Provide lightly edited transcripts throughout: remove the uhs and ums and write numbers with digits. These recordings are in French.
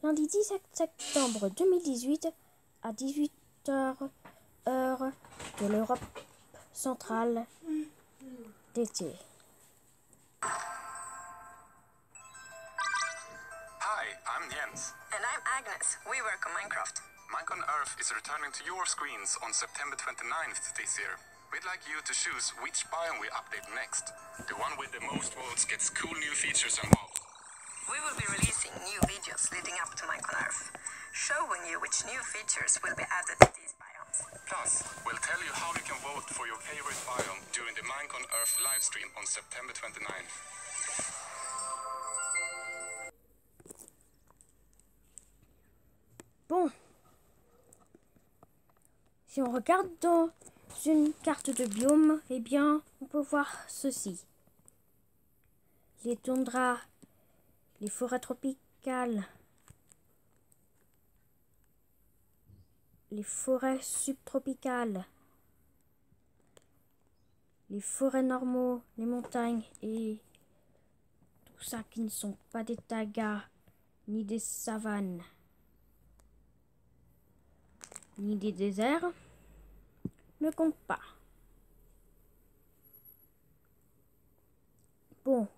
lundi 17 septembre 2018 à 18h, heure de l'Europe centrale d'été. Hi, I'm Jens. And I'm Agnes. We work on Minecraft. Minecon Earth is returning to your screens on September 29th this year. We'd like you to choose which biome we update next. The one with the most votes gets cool new features and wow. We will be releasing new videos leading up to Minecon Earth, showing you which new features will be added to these biomes. Plus, we'll tell you how you can vote for your favorite biome during the Minecon Earth livestream on September 29th. Bon, si on regarde dans une carte de biome, eh bien, on peut voir ceci. Les toundras, les forêts tropicales, les forêts subtropicales, les forêts normaux, les montagnes et tout ça qui ne sont pas des taïgas, ni des savanes, ni des déserts, ne compte pas. Bon,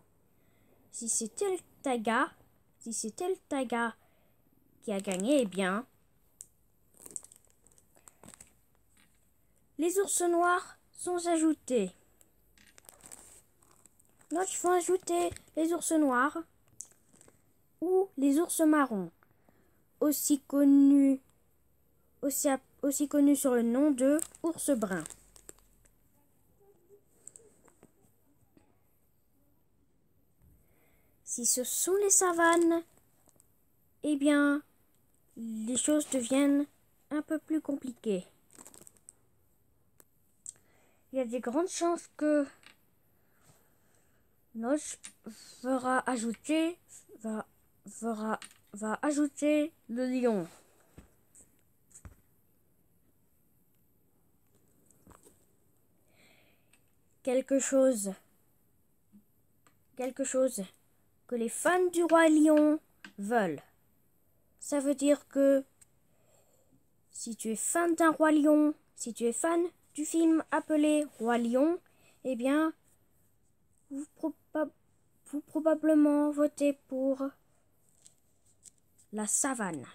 si c'était le taïga, qui a gagné, eh bien, les ours noirs sont ajoutés. Notch vont ajouter les ours noirs ou les ours marrons, aussi connus sur le nom de ours brun. Si ce sont les savanes, eh bien, les choses deviennent un peu plus compliquées. Il y a des grandes chances que Notch va ajouter le lion. Quelque chose que les fans du Roi Lion veulent. Ça veut dire que si tu es fan d'un Roi Lion, si tu es fan du film appelé Roi Lion, eh bien, vous probablement votez pour la savane.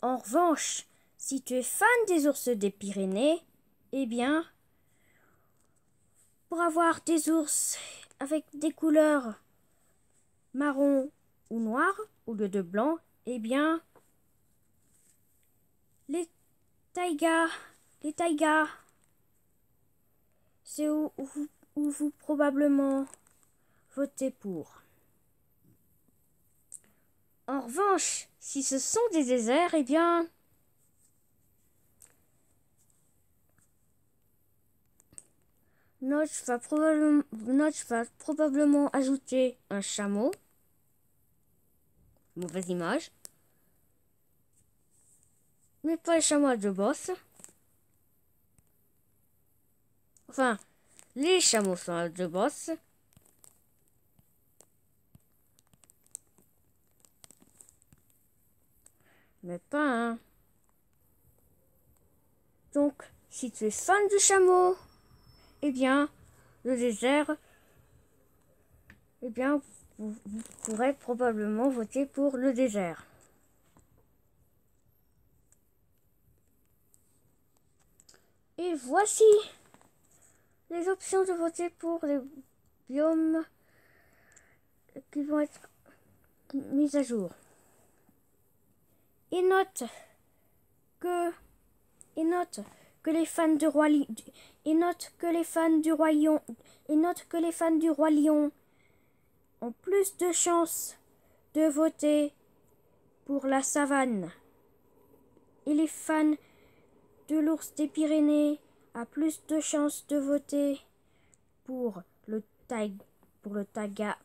En revanche, si tu es fan des ours des Pyrénées, eh bien, pour avoir des ours avec des couleurs marron ou noir au lieu de blanc, eh bien, les taïgas, c'est où vous probablement votez pour. En revanche, si ce sont des déserts, eh bien, Notch va probablement ajouter un chameau. Mauvaise image. Mais pas les chameaux à deux bosses. Enfin, les chameaux sont à deux bosses. Mais pas un. Donc, si tu es fan du chameau, eh bien, le désert, eh bien, vous pourrez probablement voter pour le désert. Et voici les options de voter pour les biomes qui vont être mis à jour. Et note que les fans du Roi Lion ont plus de chances de voter pour la savane. Et les fans de l'ours des Pyrénées ont plus de chances de voter pour le taïga.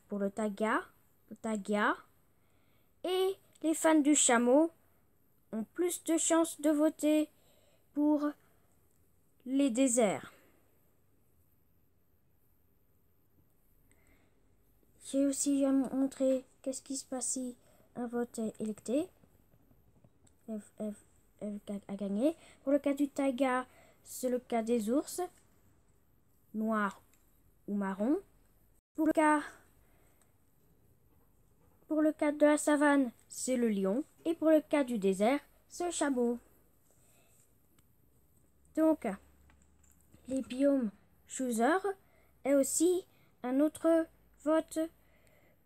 Et les fans du chameau ont plus de chances de voter pour les déserts. J'ai aussi montré qu'est-ce qui se passe si un vote est électé. A gagné. Pour le cas du taïga, c'est le cas des ours, noir ou marron. Pour le cas de la savane, c'est le lion. Et pour le cas du désert, c'est le chameau. Donc, les biomes chooser est aussi un autre vote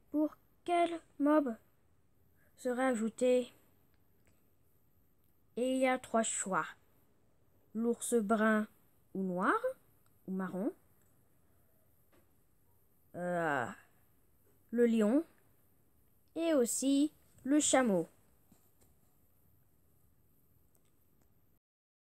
pour quel mob sera ajouté. Et il y a 3 choix. L'ours brun ou noir ou marron. Le lion et aussi le chameau.